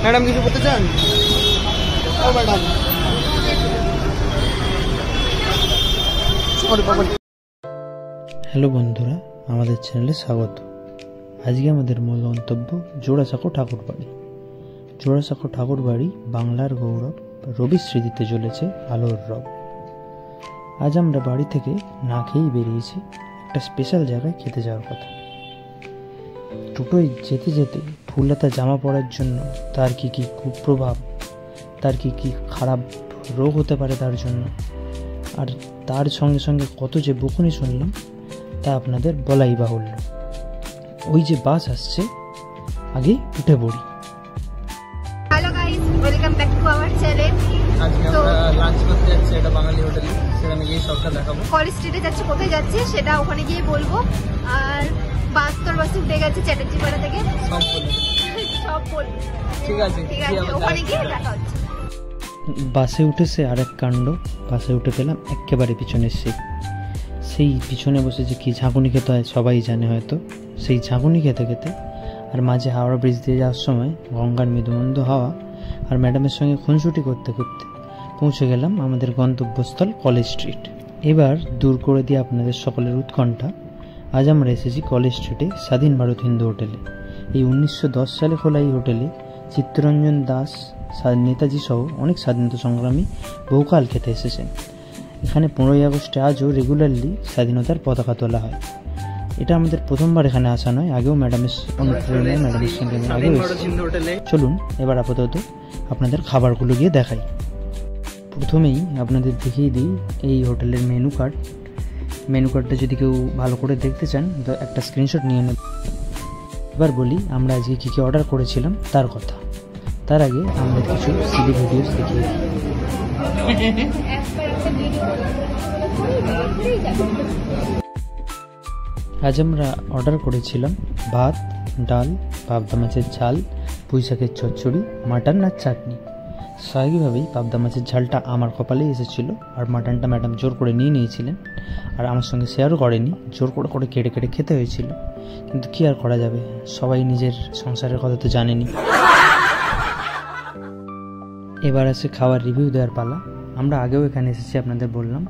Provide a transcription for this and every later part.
Madam কিছু বলতে চান? ও ম্যাডাম হ্যালো বন্ধুরা, আমাদের চ্যানেলে স্বাগত। আজকে আমাদের মূল গন্তব্য জোড়াসাঁকো ঠাকুরবাড়ি। জোড়াসাঁকো ঠাকুরবাড়ি বাংলার গৌরব, রবির স্মৃতিতে চলেছে আলোর রব। আজ আমরা বাড়ি থেকে না খেয়েই বেরিয়েছি একটা স্পেশাল জায়গায় খেতে যাওয়ার কথা। টোটোয় যেতে যেতে ফুলহাতা জামা পরার জন্য তার কি কি কুপ্রভাব, তার কি কি খারাপ রোগ হতে পারে তার জন্য, আর তার সঙ্গে সঙ্গে কত যে বকুনি শুনলাম তা আপনাদের বলাই বাহুল্য। ওই যে বাস আসছে, আগে উঠে পড়ি। Hello guys, welcome back to our channel. আজকে আমরা লাঞ্চ করতে যাচ্ছি একটা বাঙালি হোটেলে, সেখানে গিয়ে সবটা দেখাবো। কলেজ স্ট্রিটে যাচ্ছি, কোথায় যাচ্ছি সেটা ওখানে গিয়ে বলবো। আর বাসে উঠে গেছে চ্যাটার্জি পাড়া থেকে, সব বলবো। ঠিক আছে, ওখানে গিয়ে দেখা হচ্ছে। বাসে উঠেছে আরেক কাণ্ড। বাসে উঠে পেলাম একেবারে পিছনের সিট। সেই পিছনে বসে যে কি ঝাঁকুনি খেতে হয় সবাই জানে হয়তো। সেই ঝাঁকুনি খেতে খেতে আর মাঝে হাওড়া ব্রিজ দিয়ে যাওয়ার সময় গঙ্গার মৃদুমন্দ হাওয়া আর ম্যাডামের সঙ্গে খুনসুটি করতে করতে পৌঁছে গেলাম আমাদের গন্তব্যস্থল কলেজ স্ট্রিট। এবার দূর করে দিয়ে আপনাদের সকলের উৎকণ্ঠা, আজ আমরা এসেছি কলেজ স্ট্রিটে স্বাধীন ভারত হিন্দু হোটেলে। এই 1910 সালে খোলা এই হোটেলে চিত্তরঞ্জন দাস, নেতাজি সহ অনেক স্বাধীনতা সংগ্রামী বহুকাল খেতে এসেছেন। এখানে 15ই আগস্টে আজও রেগুলারলি স্বাধীনতার পতাকা তোলা হয়। এটা আমাদের প্রথমবার এখানে আসা নয়, আগেও ম্যাডামের অনুপ্রেরণায় ম্যাডামের সঙ্গে আগেও এসেছি। চলুন এবার আপাতত আপনাদের খাবারগুলো গিয়ে দেখাই। প্রথমেই আপনাদের দেখিয়ে দিই এই হোটেলের মেনু কার্ড। মেনু কার্ডটা যদি কেউ ভালো করে দেখতে চান তো একটা স্ক্রিনশট নিয়ে নেব। এবার বলি আমরা আজকে কী কী অর্ডার করেছিলাম তার কথা। তার আগে আমাদের কিছু সিডি ভিডিওস দেখিয়ে দিই। আজ আমরা অর্ডার করেছিলাম ভাত, ডাল, পাবদা মাছের ঝাল, পুঁই শাকের চচ্চড়ি, মাটন আর চাটনি। স্বাভাবিকভাবেই পাবদা মাছের ঝালটা আমার কপালেই এসেছিল, আর মাটনটা ম্যাডাম জোর করে নিয়ে নিয়েছিলেন, আর আমার সঙ্গে শেয়ারও করেনি, জোর করে করে কেটে কেটে খেতে হয়েছিল। কিন্তু কী আর করা যাবে, সবাই নিজের সংসারের কথা তো জানেনি। এবার আছে খাওয়ার রিভিউ দেওয়ার পালা। আমরা আগেও এখানে এসেছি, আপনাদের বললাম।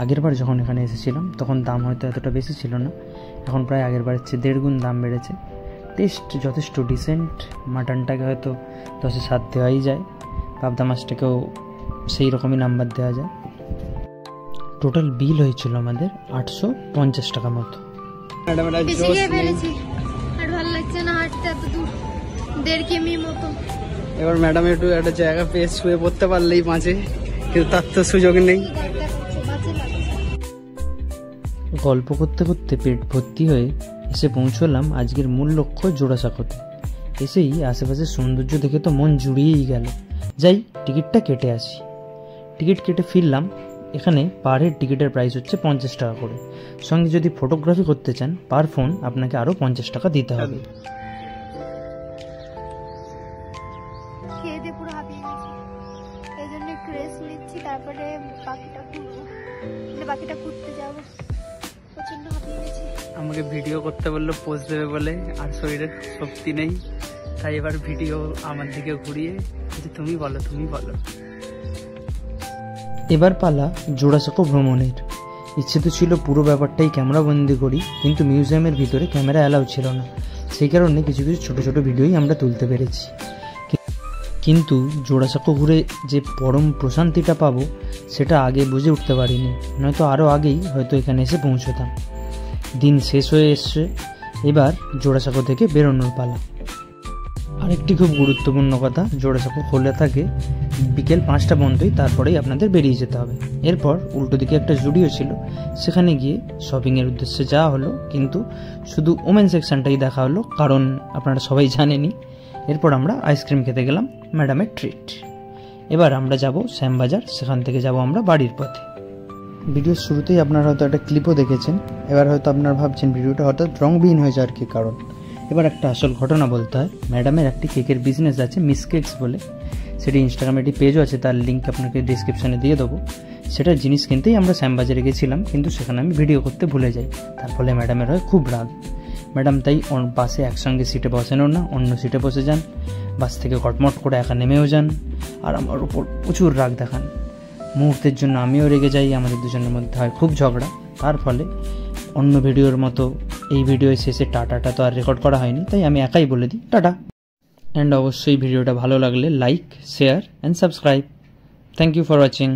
আগেরবার যখন এখানে এসেছিলাম তখন দাম হয়তো এতটা বেশি ছিল না, এখন প্রায় আগেরবারের চেয়ে 1.5 গুণ দাম বেড়েছে। টেস্ট যথেষ্ট ডিসেন্ট। মাটনটাকে হয়তো 10-এ 7 দেওয়াই যায়, পাবদা মাছটাকেও সেই রকমই নাম্বার দেওয়া যায়। টোটাল বিল হয়েছিল আমাদের 850 টাকা মতো। এবার ম্যাডাম একটু একটা জায়গা পেয়ে শুয়ে পড়তে পারলেই মাঝে, কিন্তু তার তো সুযোগ নেই। গল্প করতে করতে পেট ভর্তি হয়ে এসে পৌঁছলাম আজকের মূল লক্ষ্য জোড়াসাঁকোতে। এসেই আশেপাশের সৌন্দর্য দেখে তো মন জুড়িয়েই গেল। যাই টিকিটটা কেটে আসি। টিকিট কেটে ফিরলাম। এখানে পার হেড টিকিটের প্রাইস হচ্ছে 50 টাকা করে। সঙ্গে যদি ফটোগ্রাফি করতে চান পার ফোন আপনাকে আরও 50 টাকা দিতে হবে। আমাকে ভিডিও করতে বললো, পোজ দেবে বলে, আর শরীরের শক্তি নেই, তাই এবার ভিডিও আমার দিকে ঘুরিয়ে তুমি বলো। এবার পালা জোড়াসাঁকো ভ্রমণের। ইচ্ছে তো ছিল পুরো ব্যাপারটাই ক্যামেরা বন্দি করি, কিন্তু মিউজিয়ামের ভিতরে ক্যামেরা অ্যালাউ ছিল না। সেই কারণে কিছু কিছু ছোটো ছোটো ভিডিওই আমরা তুলতে পেরেছি। কিন্তু জোড়াসাঁকো ঘুরে যে পরম প্রশান্তিটা পাবো সেটা আগে বুঝে উঠতে পারিনি, নয়তো আরও আগেই হয়তো এখানে এসে পৌঁছতাম। দিন শেষ হয়ে এসছে, এবার জোড়াসাঁকো থেকে বেরোনোর পালা। আরেকটি খুব গুরুত্বপূর্ণ কথা, জোড়াসাঁকো খোলা থাকে বিকেল 5টা পর্যন্তই, তারপরেই আপনাদের বেরিয়ে যেতে হবে। এরপর উল্টো দিকে একটা জুডিও ছিল, সেখানে গিয়ে শপিংয়ের উদ্দেশ্যে যাওয়া হলো, কিন্তু শুধু ওমেন সেকশনটাই দেখা হলো, কারণ আপনারা সবাই জানেনই। এরপর আমরা আইসক্রিম খেতে গেলাম, ম্যাডামের ট্রিট। এবার আমরা যাব শ্যামবাজার, সেখান থেকে যাব আমরা বাড়ির পথে। ভিডিওর শুরুতেই আপনারা হয়তো একটা ক্লিপও দেখেছেন। এবার হয়তো আপনারা ভাবছেন ভিডিওটা হঠাৎ রংবিহীন হয়ে যাওয়ার কী কারণ। এবার একটা আসল ঘটনা বলতে হয়। ম্যাডামের একটি কেকের বিজনেস আছে, মিস কেকস বলে। সেটি ইনস্টাগ্রামে একটি পেজও আছে, তার লিঙ্ক আপনাকে ডিসক্রিপশানে দিয়ে দেবো। সেটার জিনিস কিনতেই আমরা শ্যামবাজারে গেছিলাম, কিন্তু সেখানে আমি ভিডিও করতে ভুলে যাই। তার ফলে ম্যাডামের হয় খুব রাগ। ম্যাডাম তাই বাসে একসঙ্গে সিটে বসেনও না, অন্য সিটে বসে যান। বাস থেকে কটমট করে একা নেমেও যান আর আমার উপর প্রচুর রাগ দেখান। মুহূর্তের জন্য আমিও রেগে যাই, আমাদের দুজনের মধ্যে হয় খুব ঝগড়া। তার ফলে অন্য ভিডিওর মতো এই ভিডিওর শেষে টাটাটা তো আর রেকর্ড করা হয়নি, তাই আমি একাই বলে দিই টাটা। অ্যান্ড অবশ্যই ভিডিওটা ভালো লাগলে like, share and subscribe. Thank you for watching.